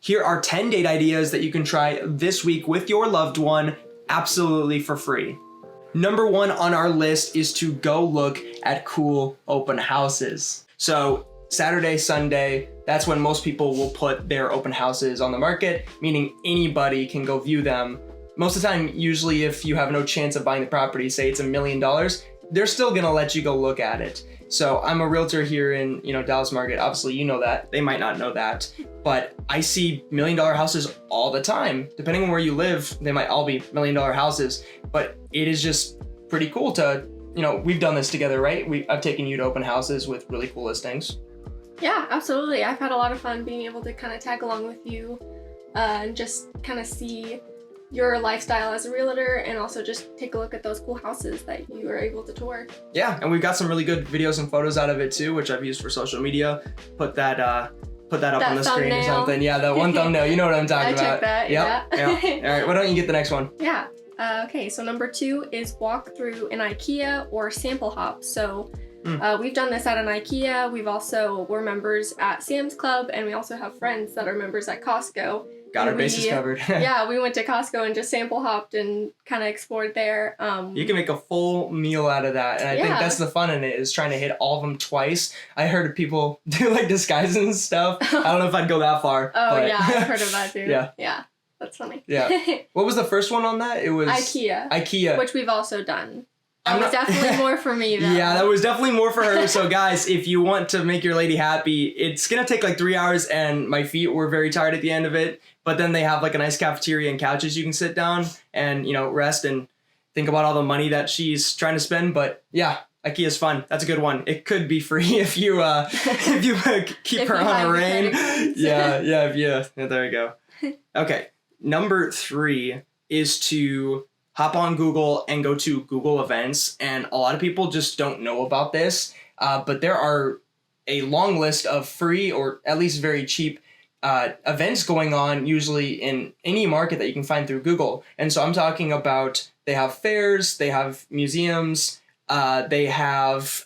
Here are 10 date ideas that you can try this week with your loved one, absolutely for free. Number 1 on our list is to go look at cool open houses. So Saturday, Sunday, that's when most people will put their open houses on the market, meaning anybody can go view them. Most of the time, usually if you have no chance of buying the property, say it's $1 million, they're still gonna let you go look at it. So I'm a realtor here in Dallas market. Obviously, you know that. They might not know that. But I see $1 million houses all the time. Depending on where you live, they might all be $1 million houses. But it is just pretty cool to, we've done this together, right? I've taken you to open houses with really cool listings. Yeah, absolutely. I've had a lot of fun being able to kind of tag along with you and just kind of see your lifestyle as a realtor and also just take a look at those cool houses that you were able to tour. Yeah, and we've got some really good videos and photos out of it too, which I've used for social media. Put that up on the screen or something. Yeah, that one thumbnail. You know what I'm talking about. I checked that, yep. Yeah. All right, why don't you get the next one? Yeah. Okay, so number 2 is walk through an Ikea or Sample Hop. So we've done this at an Ikea. We're members at Sam's Club, and we also have friends that are members at Costco. Got our bases covered. Yeah, we went to Costco and just sample hopped and kind of explored there. You can make a full meal out of that. And I think that's the fun in it, is trying to hit all of them twice. I heard of people do like disguises and stuff. I don't know if I'd go that far. Oh, yeah, I've heard of that too. Yeah. Yeah, that's funny. Yeah. What was the first one on that? It was IKEA. Which we've also done. That was definitely more for me, though. Yeah, that was definitely more for her. So guys, if you want to make your lady happy, it's going to take like 3 hours, and my feet were very tired at the end of it. But then they have like a nice cafeteria and couches you can sit down and, rest and think about all the money that she's trying to spend. But yeah, IKEA's fun. That's a good one. It could be free if you keep her on a rein. Yeah, there you go. Okay, number 3 is to hop on Google and go to Google events. And a lot of people just don't know about this, but there are a long list of free or at least very cheap events going on, usually in any market that you can find through Google. And so I'm talking about, they have fairs, they have museums, they have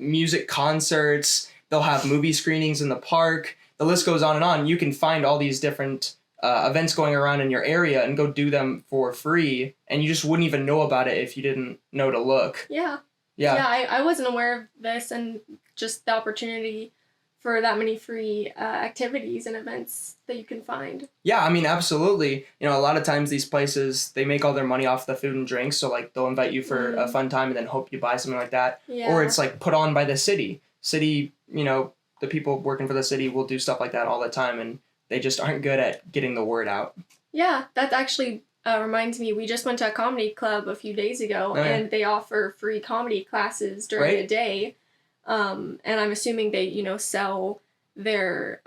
music concerts, they'll have movie screenings in the park. The list goes on and on. You can find all these different events going around in your area and go do them for free. And you just wouldn't even know about it if you didn't know to look. Yeah, I wasn't aware of this, and just the opportunity for that many free activities and events that you can find. Yeah, I mean, absolutely. A lot of times these places, they make all their money off the food and drinks. So like they'll invite you for a fun time and then hope you buy something like that. Yeah. Or it's like put on by the city. The people working for the city will do stuff like that all the time, and they just aren't good at getting the word out. Yeah, that actually reminds me, we just went to a comedy club a few days ago, and they offer free comedy classes during the day. And I'm assuming they, sell their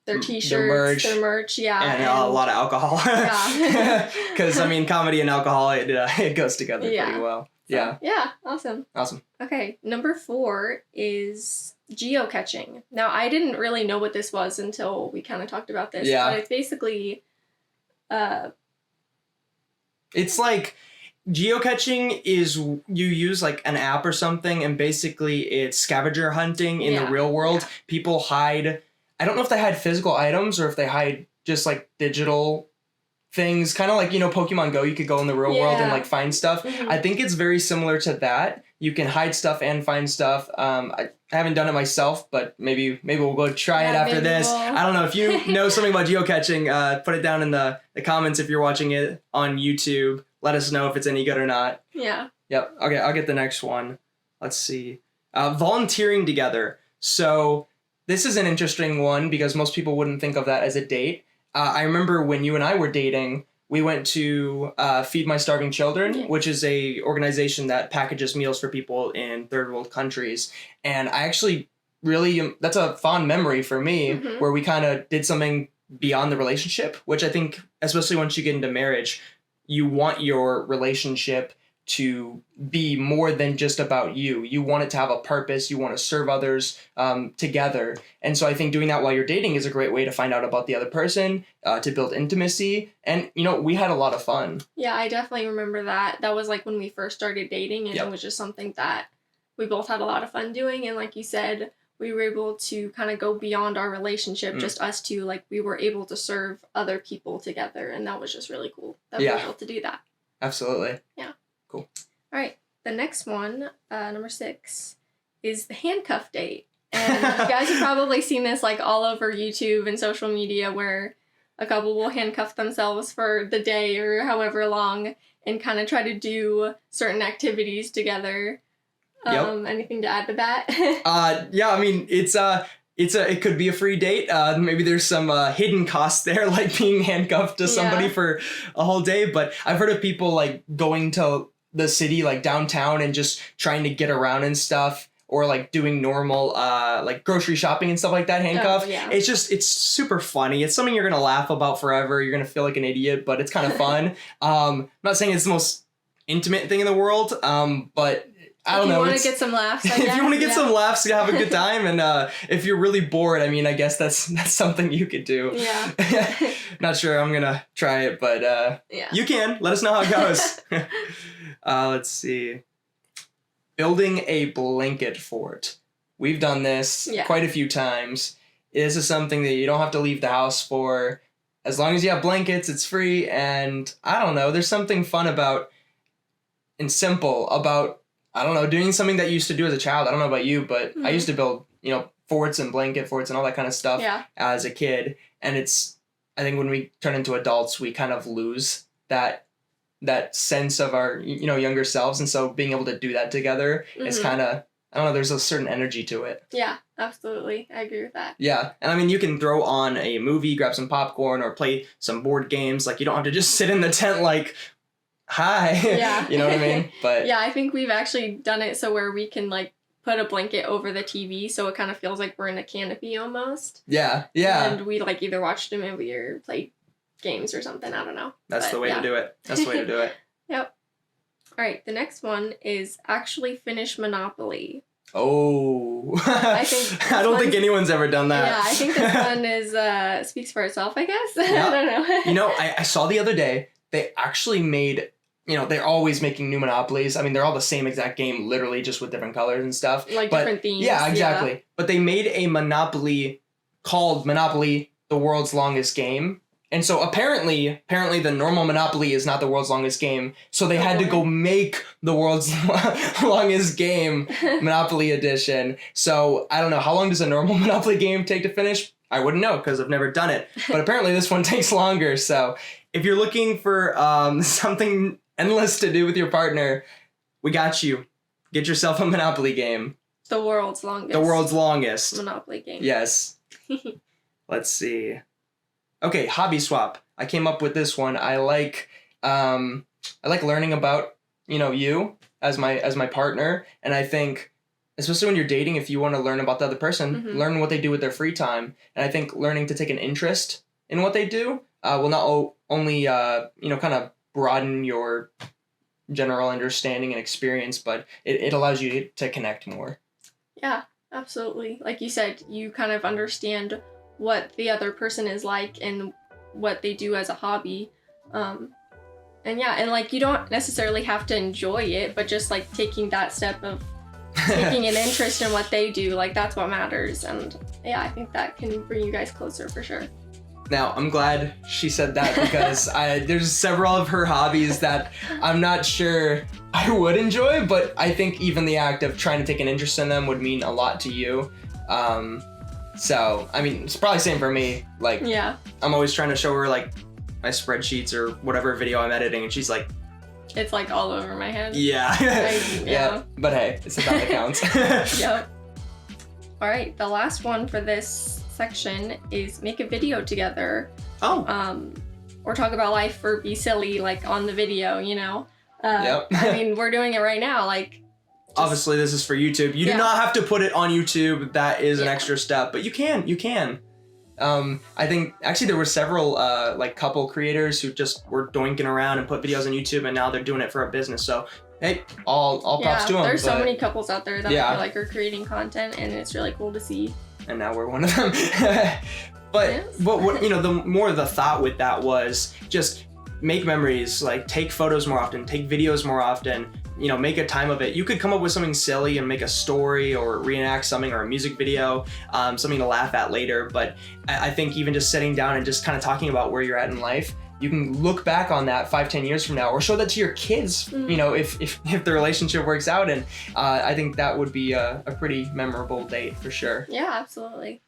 t-shirts, their merch, and a lot of alcohol. Yeah. Because comedy and alcohol, it goes together pretty well. So, yeah, awesome. Okay, number 4 is geocaching. Now, I didn't really know what this was until we kind of talked about this. Yeah. But it's basically, it's like, geocaching is you use like an app or something, and basically it's scavenger hunting in the real world. Yeah. People hide, I don't know if they hide physical items or if they hide just like digital things, kind of like, Pokemon Go, you could go in the real world and like find stuff. Mm-hmm. I think it's very similar to that. You can hide stuff and find stuff. I haven't done it myself, but maybe we'll go try it after this. I don't know. If you know something about geocaching, put it down in the comments if you're watching it on YouTube. Let us know if it's any good or not. Yeah. Yep. Okay, I'll get the next one. Let's see. Volunteering together. So this is an interesting one because most people wouldn't think of that as a date. I remember when you and I were dating, we went to Feed My Starving Children, which is a organization that packages meals for people in third world countries. And I actually really, that's a fond memory for me, where we kind of did something beyond the relationship, which I think, especially once you get into marriage, you want your relationship to be more than just about you. You want it to have a purpose. You want to serve others together. And so I think doing that while you're dating is a great way to find out about the other person, to build intimacy. And, we had a lot of fun. Yeah, I definitely remember that. That was like when we first started dating, and it was just something that we both had a lot of fun doing. And like you said, we were able to kind of go beyond our relationship, just us two. Like, we were able to serve other people together, and that was just really cool that we were able to do that. Absolutely. Yeah. Cool. All right. The next one, number 6, is the handcuff date. And you guys have probably seen this like all over YouTube and social media, where a couple will handcuff themselves for the day or however long and kind of try to do certain activities together. Anything to add to that? Yeah, I mean, it could be a free date. Maybe there's some hidden costs there, like being handcuffed to somebody for a whole day. But I've heard of people like going to the city, like downtown, and just trying to get around and stuff, or like doing normal like grocery shopping and stuff like that, handcuffed. It's super funny. It's something you're gonna laugh about forever. You're gonna feel like an idiot, but it's kind of fun. I'm not saying it's the most intimate thing in the world, but I don't know. If you want to get some laughs, if you want to get some laughs, you have a good time. And if you're really bored, I mean, I guess that's something you could do. Yeah. Not sure I'm going to try it, but you can. Let us know how it goes. Let's see. Building a blanket fort. We've done this quite a few times. This is something that you don't have to leave the house for. As long as you have blankets, it's free. And I don't know, there's something fun and simple about, I don't know, doing something that you used to do as a child. I don't know about you, but I used to build, forts and blanket forts and all that kind of stuff as a kid. And I think when we turn into adults, we kind of lose that sense of our, younger selves. And so being able to do that together is kind of, I don't know, there's a certain energy to it. Yeah, absolutely. I agree with that. Yeah. And I mean, you can throw on a movie, grab some popcorn, or play some board games. Like, you don't have to just sit in the tent like, hi. Yeah. You know what I mean? But yeah, I think we've actually done it so where we can like put a blanket over the TV, so it kind of feels like we're in a canopy almost. Yeah. And we like either watched a movie or played games or something. I don't know. That's the way to do it. That's the way to do it. Yep. All right. The next one is actually finish Monopoly. Oh. I don't think anyone's ever done that. Yeah, I think this one is speaks for itself, I guess. I don't know. I saw the other day, they actually made, they're always making new Monopolies. I mean, they're all the same exact game, literally just with different colors and stuff. Like different themes. Yeah, exactly. Yeah. But they made a Monopoly called Monopoly, the World's Longest Game. And so apparently the normal Monopoly is not the world's longest game. So they had to go make the world's longest game, Monopoly edition. So I don't know, how long does a normal Monopoly game take to finish? I wouldn't know because I've never done it. But apparently this one takes longer. So if you're looking for something endless to do with your partner, we got you. Get yourself a Monopoly game. The world's longest. The world's longest. Monopoly game. Yes. Let's see. Okay, hobby swap. I came up with this one. I like learning about, you as my partner, and I think especially when you're dating, if you want to learn about the other person, learn what they do with their free time. And I think learning to take an interest in what they do will not only kind of broaden your general understanding and experience, but it allows you to connect more. Yeah, absolutely. Like you said, you kind of understand what the other person is like and what they do as a hobby. And like you don't necessarily have to enjoy it, but just like taking that step of taking an interest in what they do, like that's what matters. And yeah, I think that can bring you guys closer for sure. Now, I'm glad she said that because there's several of her hobbies that I'm not sure I would enjoy, but I think even the act of trying to take an interest in them would mean a lot to you. So, I mean, it's probably the same for me. Like, yeah. I'm always trying to show her, like, my spreadsheets or whatever video I'm editing, and she's like... It's, like, all over my head. Yeah. Yeah. But hey, it's the thought that counts. Yep. All right, the last one for this section is make a video together. Oh. Or talk about life or be silly, like, on the video, Yep. I mean, we're doing it right now, like... Obviously, this is for YouTube. You do not have to put it on YouTube. That is an extra step, but you can. I think actually there were several couple creators who just were doinking around and put videos on YouTube, and now they're doing it for a business. So hey, all props to them. There's so many couples out there that I feel like are creating content, and it's really cool to see. And now we're one of them. But what the more the thought with that was just make memories, like take photos more often, take videos more often. make a time of it. You could come up with something silly and make a story or reenact something or a music video, something to laugh at later. But I think even just sitting down and just kind of talking about where you're at in life, you can look back on that 5-10 years from now, or show that to your kids, if the relationship works out. And I think that would be a pretty memorable date for sure. Yeah, absolutely.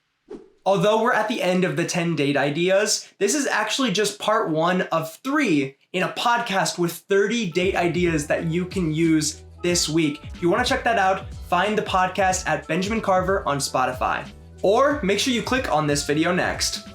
Although we're at the end of the 10 date ideas, this is actually just part 1 of 3 in a podcast with 30 date ideas that you can use this week. If you want to check that out, find the podcast at Benjamin Carver on Spotify. Or make sure you click on this video next.